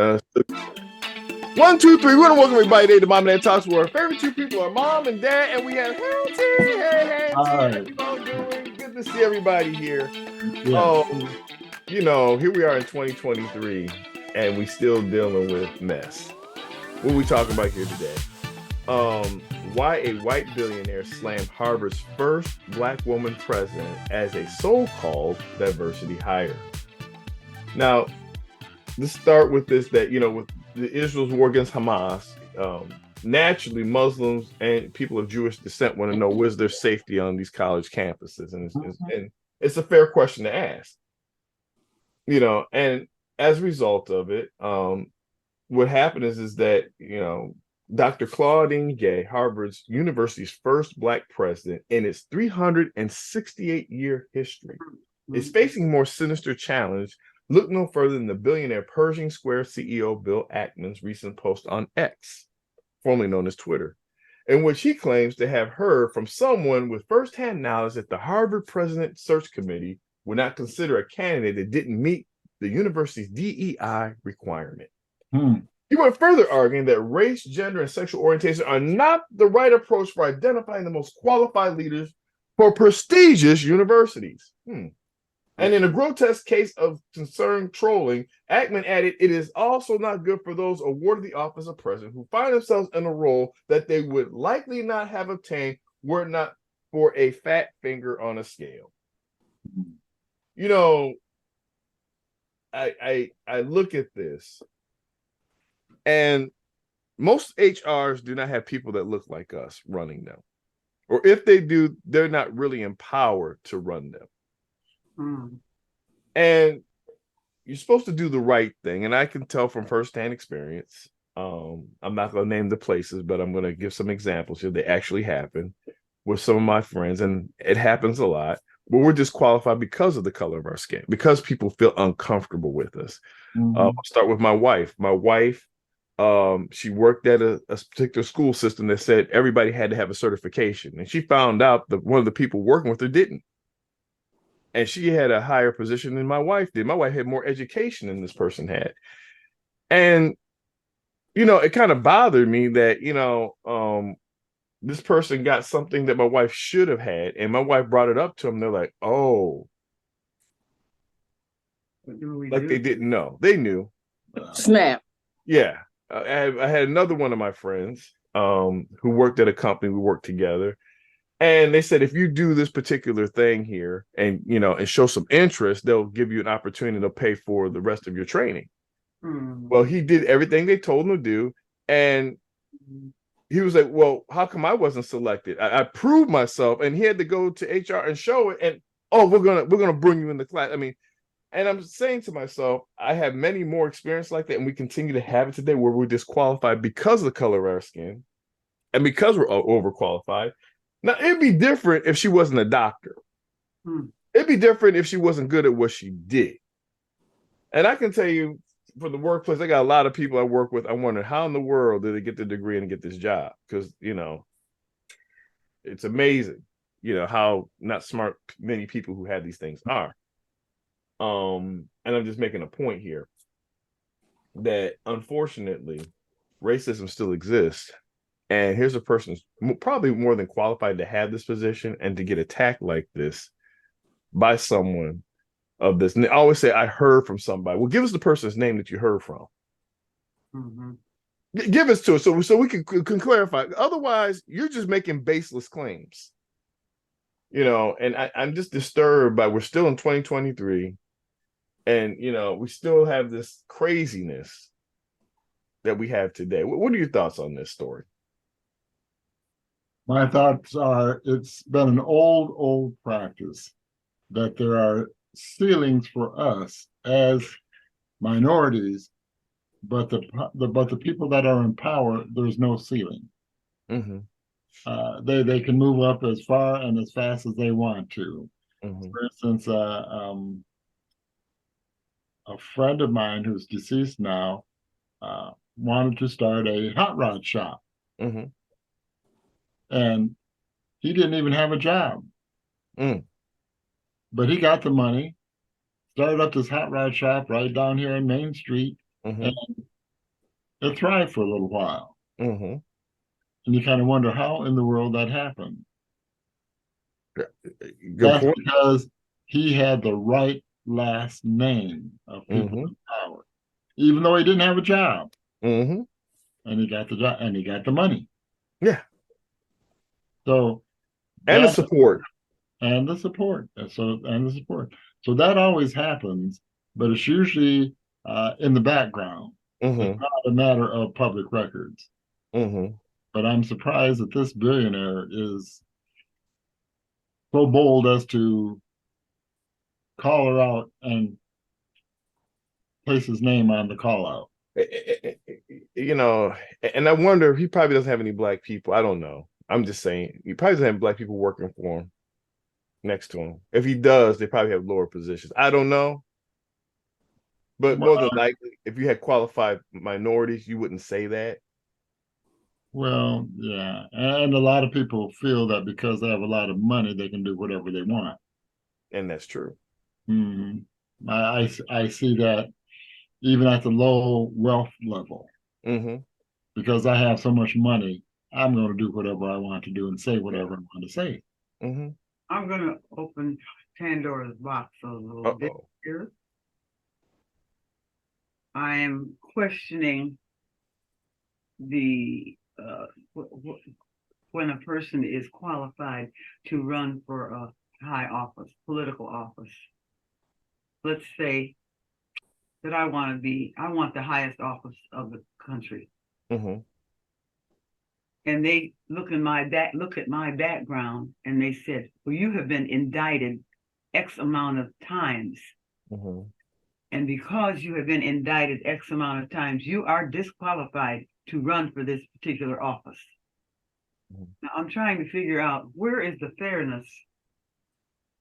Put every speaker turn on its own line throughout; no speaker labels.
One, two, three. We want to welcome everybody today to Mom and Dad Talks, where our favorite two people are Mom and Dad, and we have Hantie. Hey, Hantie, how you all doing? Good to see everybody here.
Yes.
Here we are in 2023, and we still dealing with mess. What we talking about here today? Why a white billionaire slammed Harvard's first Black woman president as a so-called diversity hire. Now, let's start with this: that with the Israel's war against Hamas, naturally Muslims and people of Jewish descent want to know where's their safety on these college campuses, and it's a fair question to ask. And as a result of it, what happened is that Dr. Claudine Gay, Harvard's university's first Black president in its 368-year history, is facing more sinister challenge. Look no further than the billionaire Pershing Square CEO Bill Ackman's recent post on X, formerly known as Twitter, in which he claims to have heard from someone with firsthand knowledge that the Harvard President Search Committee would not consider a candidate that didn't meet the university's DEI requirement. He went further, arguing that race, gender, and sexual orientation are not the right approach for identifying the most qualified leaders for prestigious universities. And in a grotesque case of concerned trolling, Ackman added, it is also not good for those awarded the office of president who find themselves in a role that they would likely not have obtained were it not for a fat finger on a scale. I look at this, and most HRs do not have people that look like us running them. Or if they do, they're not really empowered to run them. And you're supposed to do the right thing. And I can tell from firsthand experience. I'm not going to name the places, but I'm going to give some examples here. They actually happen with some of my friends, and it happens a lot. But we're disqualified because of the color of our skin, because people feel uncomfortable with us. I'll start with my wife. My wife, she worked at a particular school system that said everybody had to have a certification. And she found out that one of the people working with her didn't. And she had a higher position than my wife did. My wife had more education than this person had. And, it kind of bothered me that, this person got something that my wife should have had. And my wife brought it up to them. They're like, oh, like they didn't know. They knew.
Snap.
Yeah. I had another one of my friends who worked at a company. We worked together. And they said, if you do this particular thing here and, and show some interest, they'll give you an opportunity to pay for the rest of your training. Well, he did everything they told him to do. And he was like, well, how come I wasn't selected? I proved myself, and he had to go to HR and show it. And, we're going to bring you in the class. I mean, and I'm saying to myself, I have many more experience like that. And we continue to have it today where we're disqualified because of the color of our skin and because we're overqualified. Now, it'd be different if she wasn't a doctor. It'd be different if she wasn't good at what she did. And I can tell you, for the workplace, I got a lot of people I work with. I wonder how in the world did they get the degree and get this job? Because, it's amazing, how not smart many people who have these things are. And I'm just making a point here that, unfortunately, racism still exists. And here's a person who's probably more than qualified to have this position and to get attacked like this by someone of this. And they always say, I heard from somebody. Well, give us the person's name that you heard from. Give us to us so we can clarify. Otherwise, you're just making baseless claims. And I'm just disturbed by we're still in 2023. And, we still have this craziness that we have today. What are your thoughts on this story?
My thoughts are it's been an old practice that there are ceilings for us as minorities, but the people that are in power, there's no ceiling. They can move up as far and as fast as they want to. For instance, a friend of mine who's deceased now wanted to start a hot rod shop. And he didn't even have a job. But he got the money, started up this hot rod shop right down here on Main Street. And it thrived for a little while.
Mm-hmm.
And you kind of wonder how in the world that happened.
Good
That's
point.
because he had the right last name of people
Mm-hmm.
in power, even though he didn't have a job,
Mm-hmm.
and he got the job and he got the money.
Yeah.
So
And the
that
support.
and the support. And the support. So that always happens, but it's usually in the background. It's
Mm-hmm.
not a matter of public records.
Mm-hmm.
But I'm surprised that this billionaire is so bold as to call her out and place his name on the call out.
You know, and I wonder if he probably doesn't have any black people. I don't know. I'm just saying he probably doesn't have black people working for him next to him. If he does, they probably have lower positions. I don't know. But more than likely, if you had qualified minorities, you wouldn't say that.
Well, yeah. And a lot of people feel that because they have a lot of money, they can do whatever they want.
And that's true.
Mhm. I see that even at the low wealth level.
Mm-hmm.
Because I have so much money, I'm going to do whatever I want to do and say whatever I want to say.
Mm-hmm.
I'm going to open Pandora's box a little bit
Uh-oh.
here. I am questioning the when a person is qualified to run for a high office, political office. Let's say that I want the highest office of the country.
Mm-hmm.
And they look at my background, and they said, well, you have been indicted X amount of times.
Mm-hmm.
And because you have been indicted X amount of times, you are disqualified to run for this particular office. Mm-hmm. Now, I'm trying to figure out where is the fairness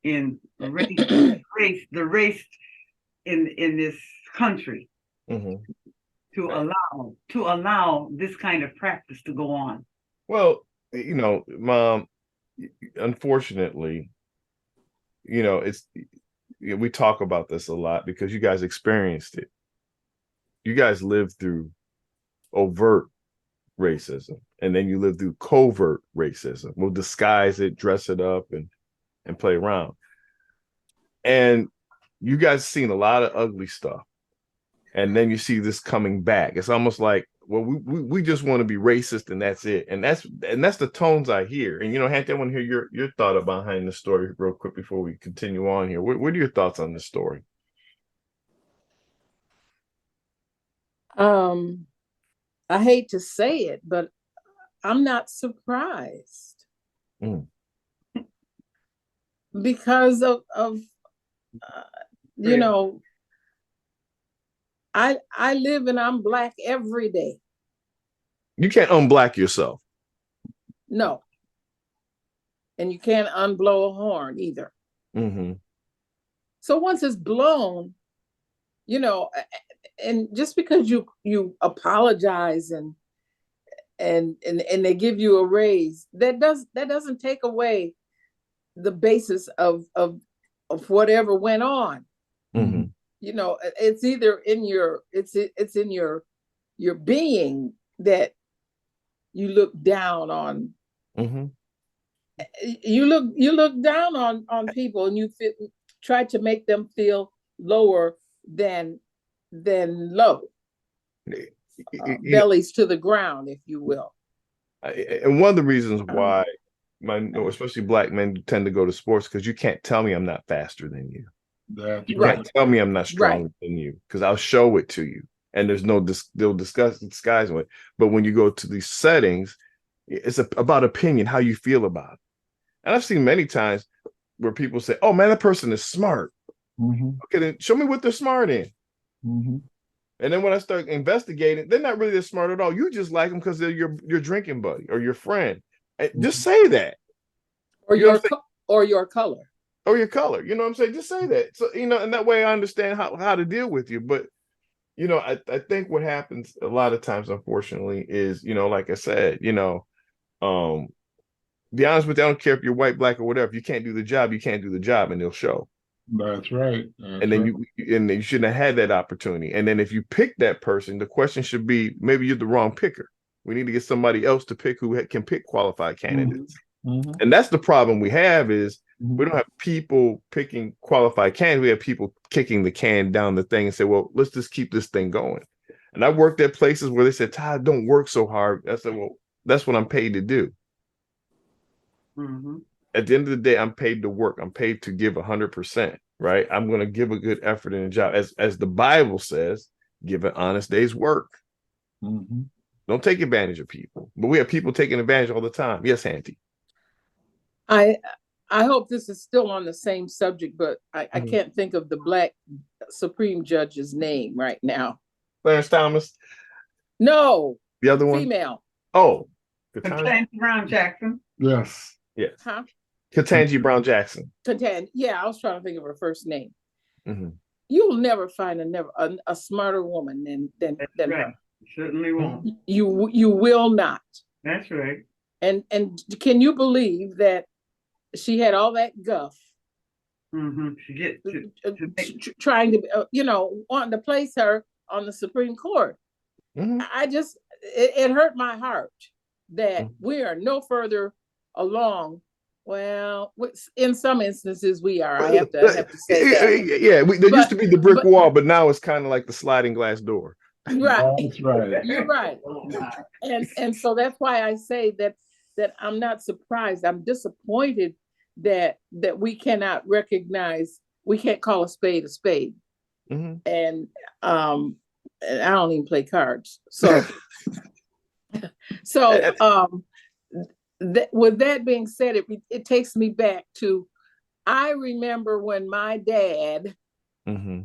in the race in this country,
Mm-hmm.
to allow this kind of practice to go on.
Well, you know, Mom, unfortunately, you know, we talk about this a lot because you guys experienced it. You guys lived through overt racism, and then you lived through covert racism. We'll disguise it, dress it up, and play around. And you guys seen a lot of ugly stuff, and then you see this coming back. It's almost like, well, we just want to be racist, and that's it. And that's the tones I hear. And you know, Hantie, I want to hear your thought behind the story real quick before we continue on here. What are your thoughts on this story?
I hate to say it, but I'm not surprised because of you know, I live and I'm black every day.
You can't unblack yourself.
No. And you can't unblow a horn either.
Mm-hmm.
So once it's blown, you know, and just because you apologize and they give you a raise, that doesn't take away the basis of whatever went on.
Mm-hmm.
You know, it's either in it's in your being that you look down on.
Mm-hmm.
You look down on people, and you try to make them feel lower than low, bellies to the ground, if you will.
And one of the reasons why especially black men tend to go to sports, because you can't tell me I'm not faster than you. You
right.
can't tell me I'm not stronger
right.
than you, because I'll show it to you. And there's no they'll disguise it. But when you go to these settings, it's about opinion, how you feel about it. And I've seen many times where people say, "Oh man, that person is smart."
Mm-hmm.
Okay, then show me what they're smart in.
Mm-hmm.
And then when I start investigating, they're not really that smart at all. You just like them because they're your drinking buddy or your friend. And just say that.
Or your color.
Or your color. You know what I'm saying? Just say that. So, you know, and that way I understand how to deal with you. But, you know, I think what happens a lot of times, unfortunately, is, you know, like I said, you know, be honest with you, I don't care if you're white, black, or whatever. If you can't do the job, you can't do the job, and they'll show.
That's right. That's
And then
right.
you shouldn't have had that opportunity. And then if you pick that person, the question should be, maybe you're the wrong picker. We need to get somebody else to pick who can pick qualified candidates.
Mhm.
And that's the problem we have is we
Mhm.
don't have people picking qualified candidates. We have people kicking the can down the thing and say, well, let's just keep this thing going. And I worked at places where they said, Todd, don't work so hard. I said, well, that's what I'm paid to do.
Mm-hmm.
At the end of the day, I'm paid to work. I'm paid to give 100%, right? I'm going to give a good effort in a job. As the Bible says, give an honest day's work.
Mhm.
Don't take advantage of people. But we have people taking advantage all the time. Yes, Hantie.
I I hope this is still on the same subject, but I
Mhm.
can't think of the Black Supreme Judge's name right now.
Clarence Thomas,
No,
the other one.
female.
Oh,
Hantie Brown Jackson.
Yes.
yes.
Huh?
Ketanji Brown Jackson.
Contend. Yeah, I was trying to think of her first name.
Mm-hmm.
You will never find a smarter woman than
That's right.
her.
Certainly won't.
You will not.
That's right.
And can you believe that she had all that guff
Mm-hmm. She get
trying to wanting to place her on the Supreme Court?
Mm-hmm.
It hurt my heart that
Mhm.
we are no further along. Well, in some instances we are. I have to say that.
Yeah, there used to be the brick
but
wall, but now it's kind of like the sliding glass door.
right,
That's right.
you're right. And so that's why I say that I'm not surprised. I'm disappointed that we cannot recognize, we can't call a spade a spade.
Mm-hmm.
And I don't even play cards. So with that being said, it takes me back to, I remember when my dad,
Mm-hmm.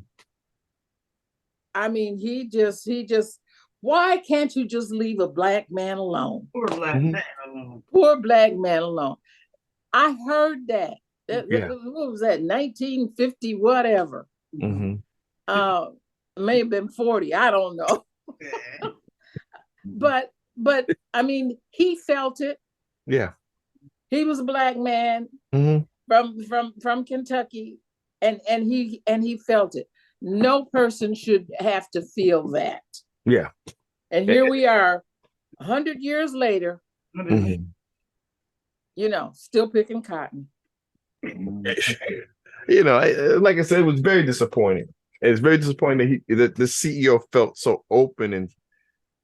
I mean, he just, why can't you just leave a Black man alone?
poor Black
Mhm.
man alone.
Poor Black man alone. I heard that.
Yeah.
What was that? 1950, whatever.
Mm-hmm.
May have been 40. I don't know. But I mean, he felt it.
Yeah.
He was a Black man
Mm-hmm.
from Kentucky, and he felt it. No person should have to feel that.
Yeah.
And here we are, 100 years later,
Mm-hmm.
Still picking cotton.
Like I said, it was very disappointing. It's very disappointing that the CEO felt so open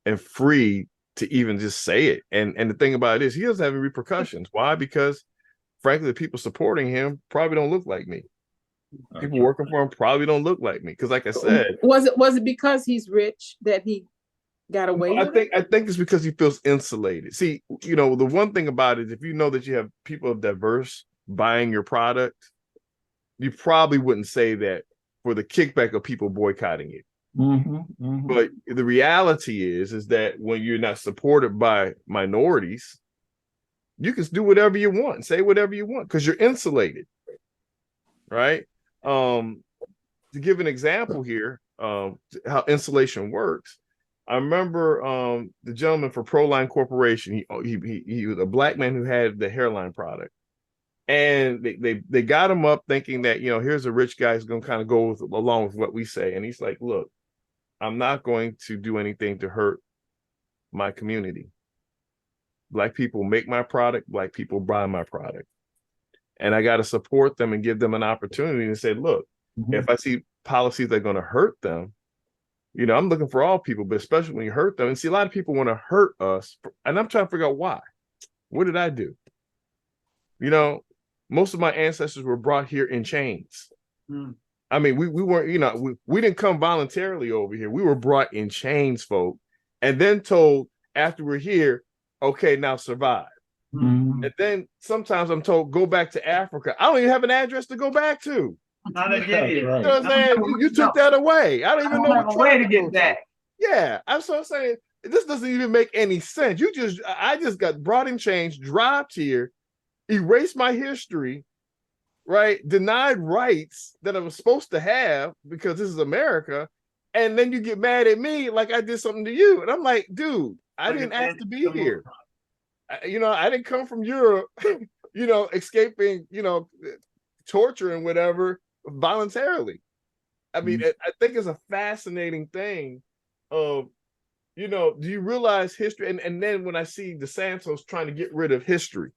and free to even just say it. And the thing about it is, he doesn't have any repercussions. Why? Because frankly, the people supporting him probably don't look like me. People working for him probably don't look like me. Because like I said,
was it because he's rich that he got away with it?
I think it's because he feels insulated. See, the one thing about it, if you know that you have people of diverse buying your product, you probably wouldn't say that for the kickback of people boycotting it.
Mm-hmm. Mm-hmm.
But the reality is that when you're not supported by minorities, you can do whatever you want, say whatever you want, because you're insulated, right? To give an example here, how insulation works. I remember the gentleman for Proline Corporation. He was a Black man who had the hairline product, and they got him up thinking that here's a rich guy who's going to kind of go along with what we say, and he's like, look, I'm not going to do anything to hurt my community. Black people make my product, Black people buy my product, and I got to support them and give them an opportunity and say, look, if I see policies that are going to hurt them, I'm looking for all people, but especially when you hurt them. And see, a lot of people want to hurt us, and I'm trying to figure out why. What did I do? Most of my ancestors were brought here in chains. I mean, we weren't, we didn't come voluntarily over here. We were brought in chains, folk, and then told after we're here, okay, now survive.
Mm-hmm.
And then sometimes I'm told, go back to Africa. I don't even have an address to go back to.
How they get here?
Right.
You know what I'm saying? You took that away. I don't even know
what way to get back.
Yeah, I'm saying this doesn't even make any sense. I just got brought in chains, dropped here, erased my history, right? Denied rights that I was supposed to have because this is America, and then you get mad at me like I did something to you, and I'm like, dude, I didn't ask to be here. I didn't come from Europe, escaping, torture and whatever. voluntarily. I mean, I think it's a fascinating thing of, do you realize history? And then when I see DeSantis trying to get rid of history,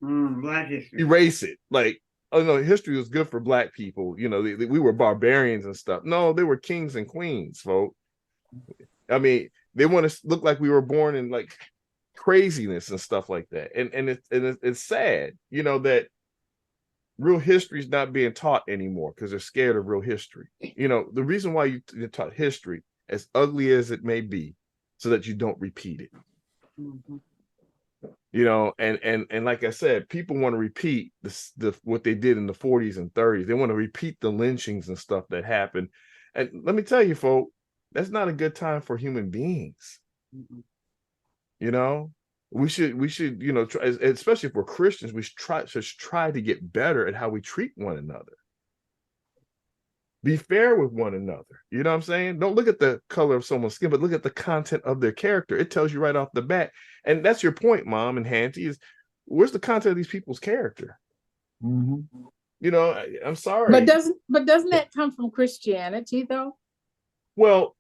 Black history,
erase it, like, oh no, history was good for Black people. We were barbarians and stuff. No, they were kings and queens, folks. I mean, they want to look like we were born in like craziness and stuff like that. And it's sad, that real history is not being taught anymore because they're scared of real history. The reason why you're taught history, as ugly as it may be, so that you don't repeat it. And like I said, people want to repeat what they did in the 40s and 30s. They want to repeat the lynchings and stuff that happened. And let me tell you, folks, that's not a good time for human beings. We should, try, especially if we're Christians, we should try to get better at how we treat one another. Be fair with one another. You know what I'm saying? Don't look at the color of someone's skin, but look at the content of their character. It tells you right off the bat. And that's your point, Mom and Hantie, is where's the content of these people's character? I'm sorry.
But doesn't that come from Christianity though?
Well,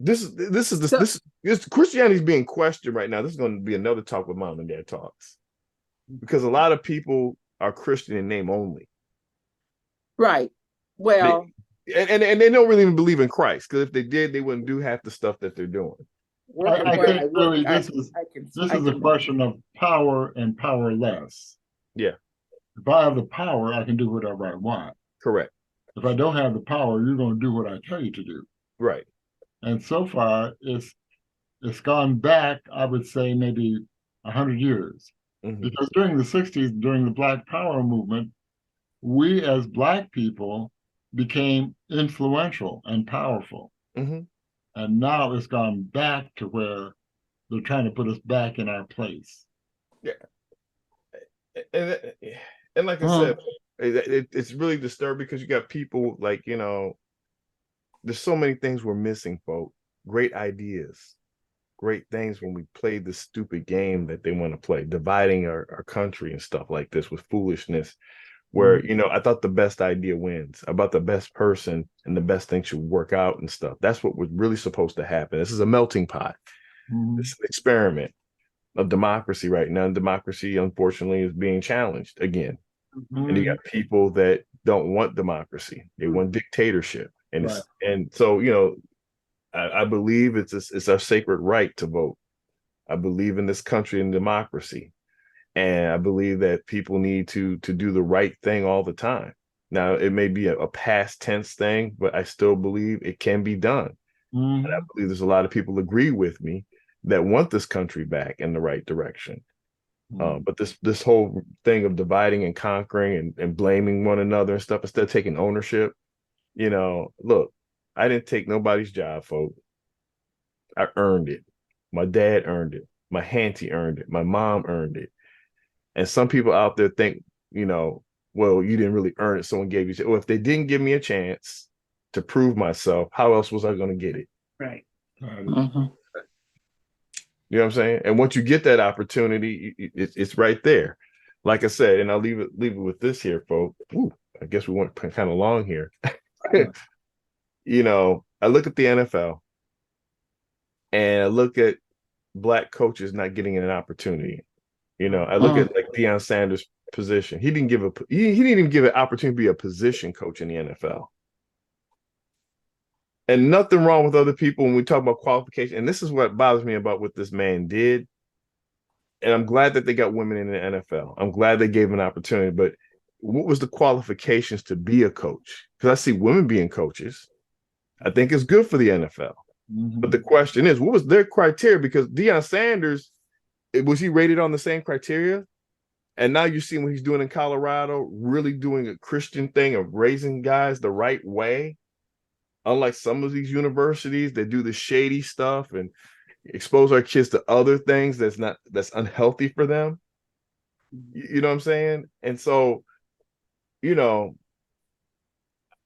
this Christianity is being questioned right now. This is going to be another talk with Mom and Dad talks, because a lot of people are Christian in name only.
Right. Well,
and they don't really even believe in Christ, because if they did, they wouldn't do half the stuff that they're doing.
I think really this is a question of power and powerless.
Yeah.
If I have the power, I can do whatever I want.
Correct.
If I don't have the power, you're going to do what I tell you to do.
Right.
And so far, it's gone back, I would say, maybe 100 years. Because during the 60s, during the Black Power movement, we as Black people became influential and powerful. And now it's gone back to where they're trying to put us back in our place.
Yeah. And like I said, it's really disturbing, because you got people like, there's so many things we're missing, folks. Great ideas, great things when we play this stupid game that they want to play, dividing our country and stuff like this with foolishness, where, I thought the best idea wins, about the best person, and the best thing should work out and stuff. That's what was really supposed to happen. This is a melting pot. This is an experiment of democracy right now. And democracy, unfortunately, is being challenged again. And you got people that don't want democracy. They want dictatorship. And so, I believe it's our sacred right to vote. I believe in this country and democracy. And I believe that people need to do the right thing all the time. Now, it may be a past tense thing, but I still believe it can be done. And I believe there's a lot of people agree with me that want this country back in the right direction. But this whole thing of dividing and conquering and blaming one another and stuff, instead of taking ownership, look, I didn't take nobody's job, folks. I earned it. My dad earned it. My Hantie earned it. My mom earned it. And some people out there think, well, you didn't really earn it. Someone gave you. Well, if they didn't give me a chance to prove myself, how else was I going to get it?
right?
You know what I'm saying? And once you get that opportunity, it's right there. Like I said, and I'll leave it with this here, folks. Ooh, I guess we went kind of long here. I look at the NFL and I look at Black coaches not getting an opportunity. I look at like Deion Sanders' position. He didn't even give an opportunity to be a position coach in the NFL. And nothing wrong with other people when we talk about qualification. And this is what bothers me about what this man did. And I'm glad that they got women in the NFL. I'm glad they gave him an opportunity. But what was the qualifications to be a coach? Because I see women being coaches. I think it's good for the NFL. But the question is, what was their criteria? Because Deion Sanders, was he rated on the same criteria? And now you see what he's doing in Colorado, really doing a Christian thing of raising guys the right way. Unlike some of these universities that do the shady stuff and expose our kids to other things that's unhealthy for them. You know what I'm saying? And so, I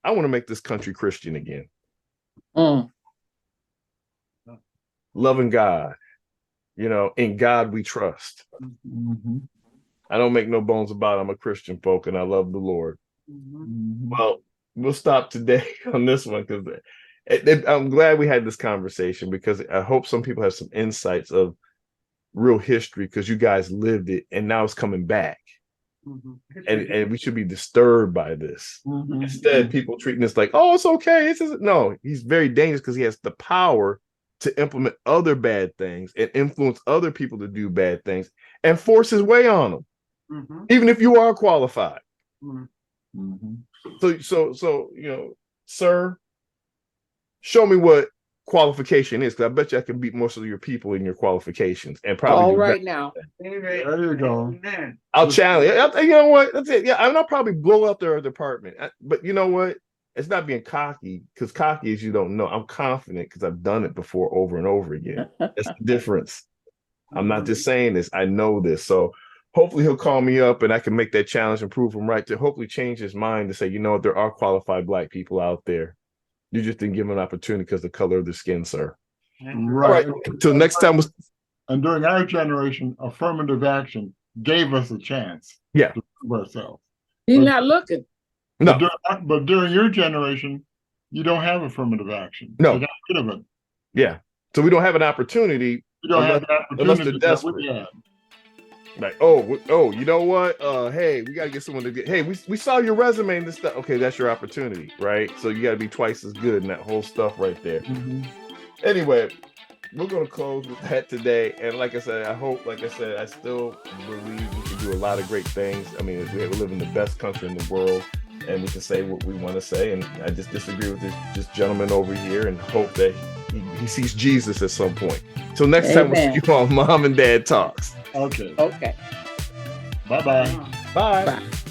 want to make this country Christian again. Loving God, in God we trust. I don't make no bones about it. I'm a Christian folk and I love the Lord. Well, we'll stop today on this one because I'm glad we had this conversation because I hope some people have some insights of real history because you guys lived it and now it's coming back. And we should be disturbed by this. Instead, people treating this like, oh, it's okay. No, he's very dangerous because he has the power to implement other bad things and influence other people to do bad things and force his way on them, even if you are qualified. So sir, show me what qualification is, because I bet you I can beat most of your people in your qualifications and probably
all right now.
There you go.
I'll challenge. You know what? That's it. Yeah, I'll probably blow up their department. But you know what? It's not being cocky, because cocky is you don't know. I'm confident because I've done it before over and over again. That's the difference. I'm not just saying this. I know this. So hopefully he'll call me up and I can make that challenge and prove him right, to hopefully change his mind to say, you know what, there are qualified Black people out there. You just didn't give them an opportunity because of the color of their skin, sir.
Right.
All right. Until next time.
And during our generation, affirmative action gave us a chance
Yeah.
to prove ourselves.
He's not looking.
No.
But during your generation, you don't have affirmative action.
No.
They got rid of it.
Yeah. So we don't have an opportunity.
You don't have the
unless
opportunity
they're
that we
desperate.
had.
Like, oh, you know what? Hey, we gotta get someone to get. Hey, we saw your resume and this stuff. Okay, that's your opportunity, right? So you gotta be twice as good and that whole stuff right there. Anyway, we're gonna close with that today. And like I said, I still believe we can do a lot of great things. I mean, we live in the best country in the world, and we can say what we want to say. And I just disagree with this gentleman over here, and hope that he sees Jesus at some point. Till next time, we'll see you on Mom and Dad Talks.
Okay.
Okay.
Bye-bye.
Bye.
Bye.